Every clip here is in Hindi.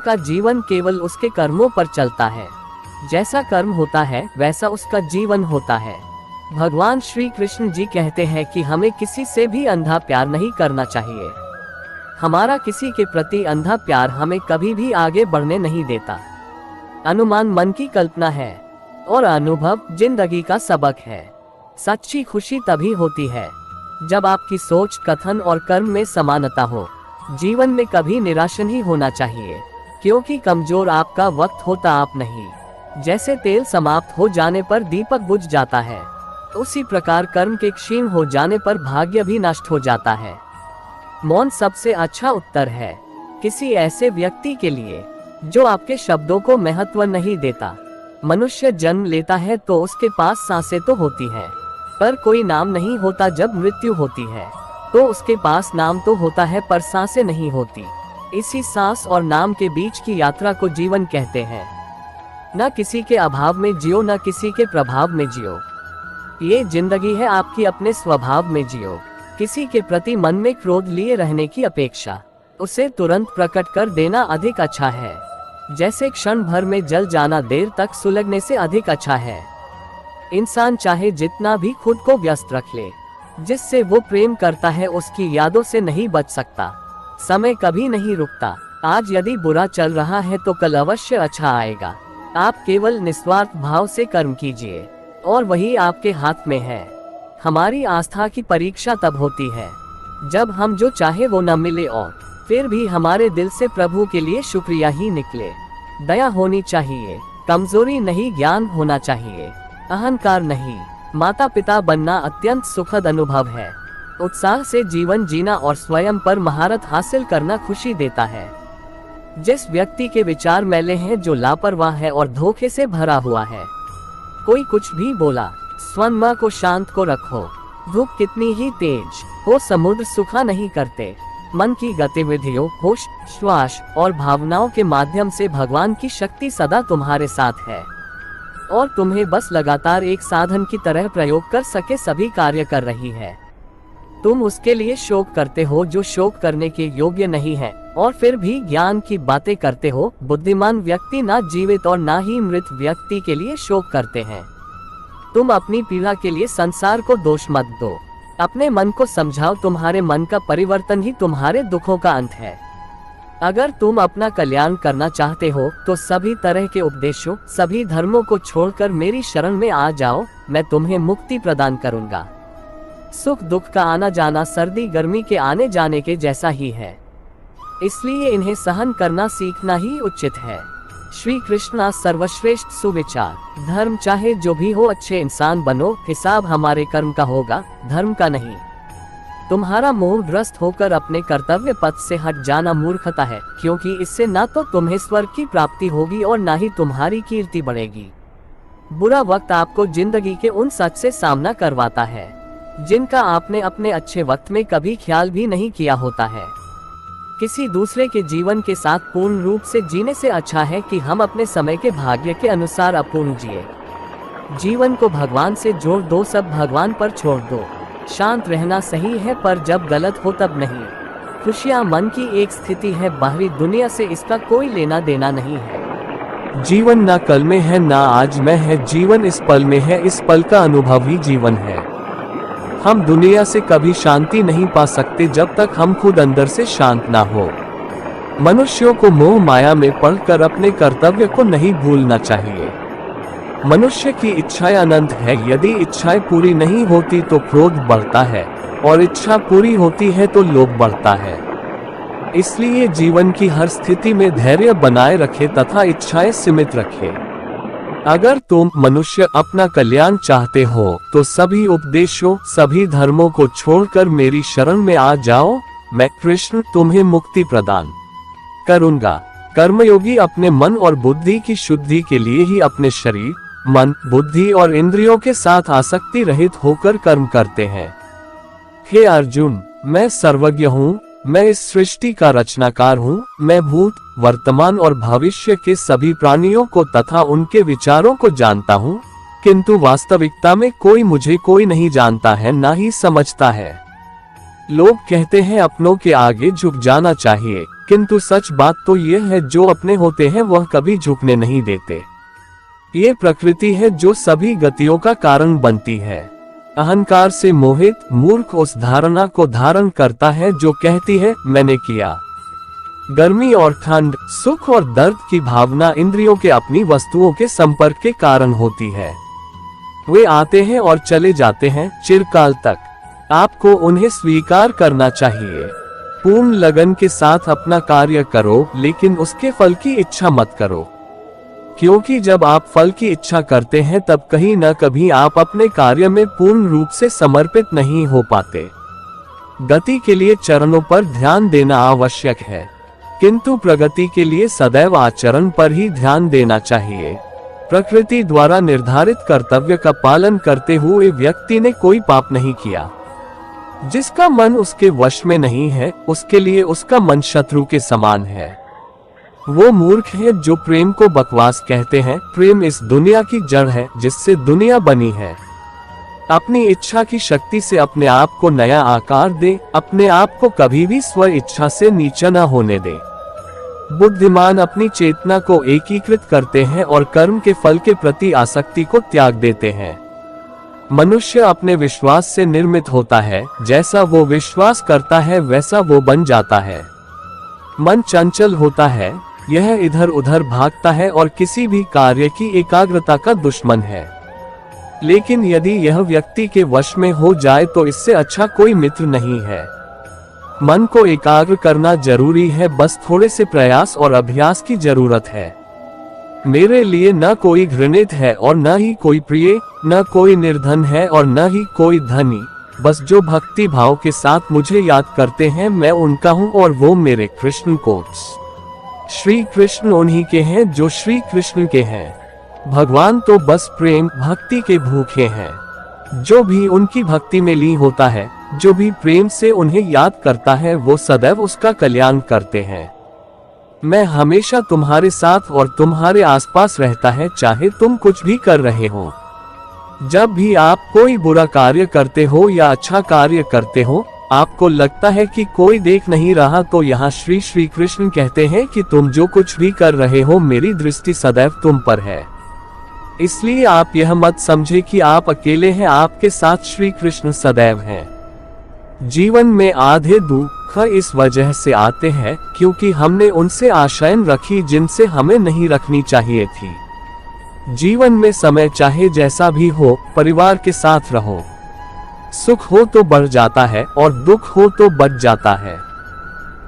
का जीवन केवल उसके कर्मों पर चलता है। जैसा कर्म होता है वैसा उसका जीवन होता है। भगवान श्री कृष्ण जी कहते हैं कि हमें किसी से भी अंधा प्यार नहीं करना चाहिए। हमारा किसी के प्रति अंधा प्यार हमें कभी भी आगे बढ़ने नहीं देता। अनुमान मन की कल्पना है और अनुभव जिंदगी का सबक है। सच्ची खुशी तभी होती है जब आपकी सोच, कथन और कर्म में समानता हो। जीवन में कभी निराश नहीं होना चाहिए, क्योंकि कमजोर आपका वक्त होता आप नहीं। जैसे तेल समाप्त हो जाने पर दीपक बुझ जाता है, उसी प्रकार कर्म के क्षीण हो जाने पर भाग्य भी नष्ट हो जाता है। मौन सबसे अच्छा उत्तर है किसी ऐसे व्यक्ति के लिए जो आपके शब्दों को महत्व नहीं देता। मनुष्य जन्म लेता है तो उसके पास सांसें तो होती हैं, पर कोई नाम नहीं होता। जब मृत्यु होती है तो उसके पास नाम तो होता है पर सांसें नहीं होती। इसी सांस और नाम के बीच की यात्रा को जीवन कहते हैं। न किसी के अभाव में जियो, न किसी के प्रभाव में जियो। ये जिंदगी है आपकी, अपने स्वभाव में जियो। किसी के प्रति मन में क्रोध लिए रहने की अपेक्षा उसे तुरंत प्रकट कर देना अधिक अच्छा है। जैसे क्षण भर में जल जाना देर तक सुलगने से अधिक अच्छा है। इंसान चाहे जितना भी खुद को व्यस्त रख ले, जिससे वो प्रेम करता है उसकी यादों से नहीं बच सकता। समय कभी नहीं रुकता। आज यदि बुरा चल रहा है तो कल अवश्य अच्छा आएगा। आप केवल निस्वार्थ भाव से कर्म कीजिए और वही आपके हाथ में है। हमारी आस्था की परीक्षा तब होती है जब हम जो चाहे वो न मिले और फिर भी हमारे दिल से प्रभु के लिए शुक्रिया ही निकले। दया होनी चाहिए, कमजोरी नहीं, ज्ञान होना चाहिए, अहंकार नहीं। माता पिता बनना अत्यंत सुखद अनुभव है। उत्साह से जीवन जीना और स्वयं पर महारत हासिल करना खुशी देता है। जिस व्यक्ति के विचार मैले हैं, जो लापरवाह है और धोखे से भरा हुआ है, कोई कुछ भी बोला, स्वयं को शांत को रखो। धूप कितनी ही तेज हो, समुद्र सूखा नहीं करते। मन की गतिविधियों, होश, श्वास और भावनाओं के माध्यम से भगवान की शक्ति सदा तुम्हारे साथ है और तुम्हें बस लगातार एक साधन की तरह प्रयोग कर सके सभी कार्य कर रही है। तुम उसके लिए शोक करते हो जो शोक करने के योग्य नहीं है और फिर भी ज्ञान की बातें करते हो। बुद्धिमान व्यक्ति ना जीवित और ना ही मृत व्यक्ति के लिए शोक करते हैं। तुम अपनी पीड़ा के लिए संसार को दोष मत दो। अपने मन को समझाओ, तुम्हारे मन का परिवर्तन ही तुम्हारे दुखों का अंत है। अगर तुम अपना कल्याण करना चाहते हो तो सभी तरह के उपदेशों, सभी धर्मों को छोड़कर मेरी शरण में आ जाओ। मैं तुम्हें मुक्ति प्रदान करूंगा। सुख दुख का आना जाना सर्दी गर्मी के आने जाने के जैसा ही है, इसलिए इन्हें सहन करना सीखना ही उचित है। श्री कृष्णा सर्वश्रेष्ठ सुविचार। धर्म चाहे जो भी हो, अच्छे इंसान बनो। हिसाब हमारे कर्म का होगा, धर्म का नहीं। तुम्हारा मोहग्रस्त होकर अपने कर्तव्य पथ से हट जाना मूर्खता है, क्योंकि इससे ना तो तुम्हें स्वर्ग की प्राप्ति होगी और ना ही तुम्हारी कीर्ति बढ़ेगी। बुरा वक्त आपको जिंदगी के उन सच से सामना करवाता है जिनका आपने अपने अच्छे वक्त में कभी ख्याल भी नहीं किया होता है। किसी दूसरे के जीवन के साथ पूर्ण रूप से जीने से अच्छा है कि हम अपने समय के भाग्य के अनुसार अपूर्ण जिए। जीवन को भगवान से जोड़ दो, सब भगवान पर छोड़ दो। शांत रहना सही है, पर जब गलत हो तब नहीं। खुशियाँ मन की एक स्थिति है, बाहरी दुनिया से इसका कोई लेना देना नहीं है। जीवन ना कल में है ना आज में है, जीवन इस पल में है, इस पल का अनुभव ही जीवन है। हम दुनिया से कभी शांति नहीं पा सकते जब तक हम खुद अंदर से शांत ना हो। मनुष्यों को मोह माया में पड़कर अपने कर्तव्य को नहीं भूलना चाहिए। मनुष्य की इच्छाएं अनंत है, यदि इच्छाएं पूरी नहीं होती तो क्रोध बढ़ता है और इच्छा पूरी होती है तो लोभ बढ़ता है। इसलिए जीवन की हर स्थिति में धैर्य बनाए रखे तथा इच्छाएं सीमित रखे। अगर तुम मनुष्य अपना कल्याण चाहते हो तो सभी उपदेशों, सभी धर्मों को छोड़कर मेरी शरण में आ जाओ। मैं कृष्ण तुम्हें मुक्ति प्रदान करूंगा। कर्मयोगी अपने मन और बुद्धि की शुद्धि के लिए ही अपने शरीर, मन, बुद्धि और इंद्रियों के साथ आसक्ति रहित होकर कर्म करते हैं। हे अर्जुन, मैं सर्वज्ञ हूँ, मैं इस सृष्टि का रचनाकार हूँ। मैं भूत, वर्तमान और भविष्य के सभी प्राणियों को तथा उनके विचारों को जानता हूँ, किंतु वास्तविकता में कोई मुझे कोई नहीं जानता है, ना ही समझता है। लोग कहते हैं अपनों के आगे झुक जाना चाहिए, किंतु सच बात तो यह है जो अपने होते हैं वह कभी झुकने नहीं देते। ये प्रकृति है जो सभी गतियों का कारण बनती है। अहंकार से मोहित मूर्ख उस धारणा को धारण करता है जो कहती है मैंने किया। गर्मी और ठंड, सुख और दर्द की भावना इंद्रियों के अपनी वस्तुओं के संपर्क के कारण होती है। वे आते हैं और चले जाते हैं चिरकाल तक। आपको उन्हें स्वीकार करना चाहिए। पूर्ण लगन के साथ अपना कार्य करो, लेकिन उसके फल की इच्छा मत करो, क्योंकि जब आप फल की इच्छा करते हैं तब कहीं न कभी आप अपने कार्य में पूर्ण रूप से समर्पित नहीं हो पाते। गति के लिए चरणों पर ध्यान देना आवश्यक है, किंतु प्रगति के लिए सदैव आचरण पर ही ध्यान देना चाहिए। प्रकृति द्वारा निर्धारित कर्तव्य का पालन करते हुए व्यक्ति ने कोई पाप नहीं किया। जिसका मन उसके वश में नहीं है, उसके लिए उसका मन शत्रु के समान है। वो मूर्ख है जो प्रेम को बकवास कहते हैं। प्रेम इस दुनिया की जड़ है जिससे दुनिया बनी है। अपनी इच्छा की शक्ति से अपने आप को नया आकार दे, अपने आप को कभी भी स्व इच्छा से नीचा न होने दे। बुद्धिमान अपनी चेतना को एकीकृत करते हैं और कर्म के फल के प्रति आसक्ति को त्याग देते हैं। मनुष्य अपने विश्वास से निर्मित होता है, जैसा वो विश्वास करता है वैसा वो बन जाता है। मन चंचल होता है, यह इधर उधर भागता है और किसी भी कार्य की एकाग्रता का दुश्मन है। लेकिन यदि यह व्यक्ति के वश में हो जाए तो इससे अच्छा कोई मित्र नहीं है। मन को एकाग्र करना जरूरी है, बस थोड़े से प्रयास और अभ्यास की जरूरत है। मेरे लिए न कोई घृणित है और न ही कोई प्रिय, न कोई निर्धन है और न ही कोई धनी। बस जो भक्ति भाव के साथ मुझे याद करते हैं मैं उनका हूँ और वो मेरे कृष्ण कोट्स। श्री कृष्ण उन्हीं के हैं जो श्री कृष्ण के हैं। भगवान तो बस प्रेम भक्ति के भूखे हैं। जो भी उनकी भक्ति में लीन होता है, जो भी प्रेम से उन्हें याद करता है, वो सदैव उसका कल्याण करते हैं। मैं हमेशा तुम्हारे साथ और तुम्हारे आसपास रहता है, चाहे तुम कुछ भी कर रहे हो। जब भी आप कोई बुरा कार्य करते हो या अच्छा कार्य करते हो, आपको लगता है कि कोई देख नहीं रहा, तो यहाँ श्री श्री कृष्ण कहते हैं कि तुम जो कुछ भी कर रहे हो मेरी दृष्टि सदैव तुम पर है। इसलिए आप यह मत समझे कि आप अकेले हैं, आपके साथ श्री कृष्ण सदैव हैं। जीवन में आधे दुख इस वजह से आते हैं क्योंकि हमने उनसे आशाएं रखी जिनसे हमें नहीं रखनी चाहिए थी। जीवन में समय चाहे जैसा भी हो, परिवार के साथ रहो। सुख हो तो बढ़ जाता है और दुख हो तो बच जाता है।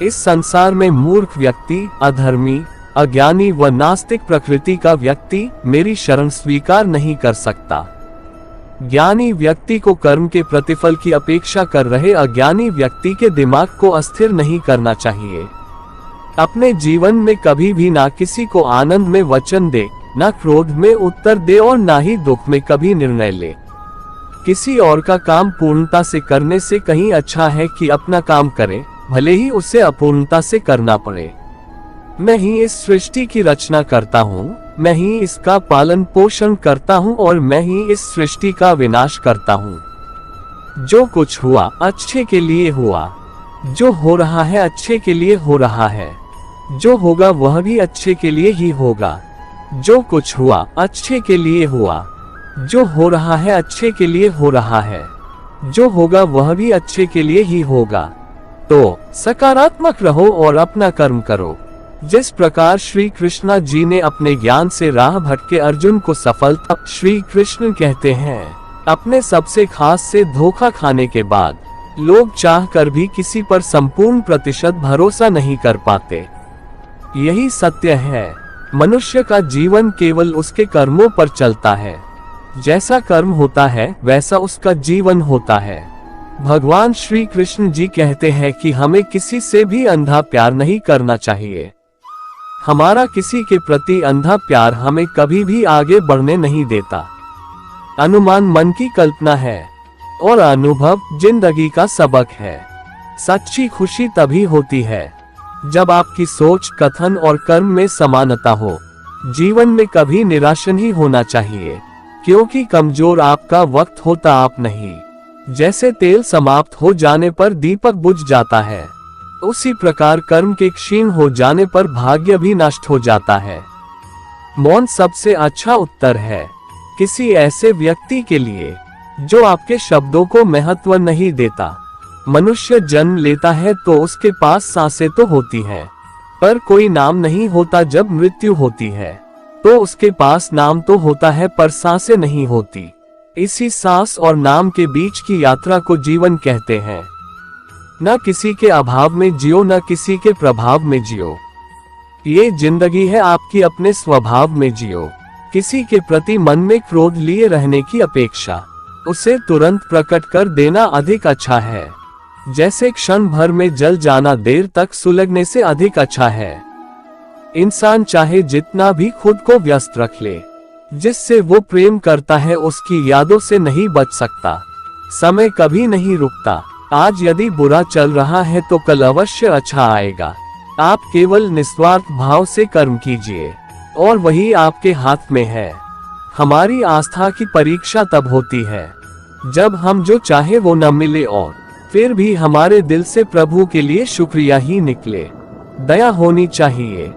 इस संसार में मूर्ख व्यक्ति, अधर्मी, अज्ञानी व नास्तिक प्रकृति का व्यक्ति मेरी शरण स्वीकार नहीं कर सकता। ज्ञानी व्यक्ति को कर्म के प्रतिफल की अपेक्षा कर रहे अज्ञानी व्यक्ति के दिमाग को अस्थिर नहीं करना चाहिए। अपने जीवन में कभी भी ना किसी को आनंद में वचन दे, ना क्रोध में उत्तर दे और ना ही दुख में कभी निर्णय ले। किसी और का काम पूर्णता से करने से कहीं अच्छा है कि अपना काम करे, भले ही उसे अपूर्णता से करना पड़े। मैं ही इस सृष्टि की रचना करता हूँ, मैं ही इसका पालन पोषण करता हूँ और मैं ही इस सृष्टि का विनाश करता हूँ। जो कुछ हुआ अच्छे के लिए हुआ, जो हो रहा है अच्छे के लिए हो रहा है, जो होगा वह भी अच्छे के लिए ही होगा। जो कुछ हुआ अच्छे के लिए हुआ, जो हो रहा है अच्छे के लिए हो रहा है, जो होगा वह भी अच्छे के लिए ही होगा। तो सकारात्मक रहो और अपना कर्म करो। जिस प्रकार श्री कृष्णा जी ने अपने ज्ञान से राह भटके अर्जुन को सफलता, श्री कृष्ण कहते हैं अपने सबसे खास से धोखा खाने के बाद लोग चाहकर भी किसी पर संपूर्ण प्रतिशत भरोसा नहीं कर पाते। यही सत्य है। मनुष्य का जीवन केवल उसके कर्मों पर चलता है। जैसा कर्म होता है वैसा उसका जीवन होता है। भगवान श्री कृष्ण जी कहते हैं कि हमें किसी से भी अंधा प्यार नहीं करना चाहिए। हमारा किसी के प्रति अंधा प्यार हमें कभी भी आगे बढ़ने नहीं देता। अनुमान मन की कल्पना है और अनुभव जिंदगी का सबक है। सच्ची खुशी तभी होती है जब आपकी सोच, कथन और कर्म में समानता हो। जीवन में कभी निराश नहीं होना चाहिए, क्योंकि कमजोर आपका वक्त होता आप नहीं। जैसे तेल समाप्त हो जाने पर दीपक बुझ जाता है, उसी प्रकार कर्म के क्षीण हो जाने पर भाग्य भी नष्ट हो जाता है। मौन सबसे अच्छा उत्तर है किसी ऐसे व्यक्ति के लिए जो आपके शब्दों को महत्व नहीं देता। मनुष्य जन्म लेता है तो उसके पास सांसें तो होती हैं, पर कोई नाम नहीं होता। जब मृत्यु होती है तो उसके पास नाम तो होता है पर सांसें नहीं होती। इसी सांस और नाम के बीच की यात्रा को जीवन कहते हैं। न किसी के अभाव में जियो, न किसी के प्रभाव में जियो। ये जिंदगी है आपकी, अपने स्वभाव में जियो। किसी के प्रति मन में क्रोध लिए रहने की अपेक्षा उसे तुरंत प्रकट कर देना अधिक अच्छा है। जैसे क्षण भर में जल जाना देर तक सुलगने से अधिक अच्छा है। इंसान चाहे जितना भी खुद को व्यस्त रख ले, जिससे वो प्रेम करता है उसकी यादों से नहीं बच सकता। समय कभी नहीं रुकता। आज यदि बुरा चल रहा है तो कल अवश्य अच्छा आएगा। आप केवल निस्वार्थ भाव से कर्म कीजिए और वही आपके हाथ में है। हमारी आस्था की परीक्षा तब होती है जब हम जो चाहे वो न मिले और फिर भी हमारे दिल से प्रभु के लिए शुक्रिया ही निकले। दया होनी चाहिए।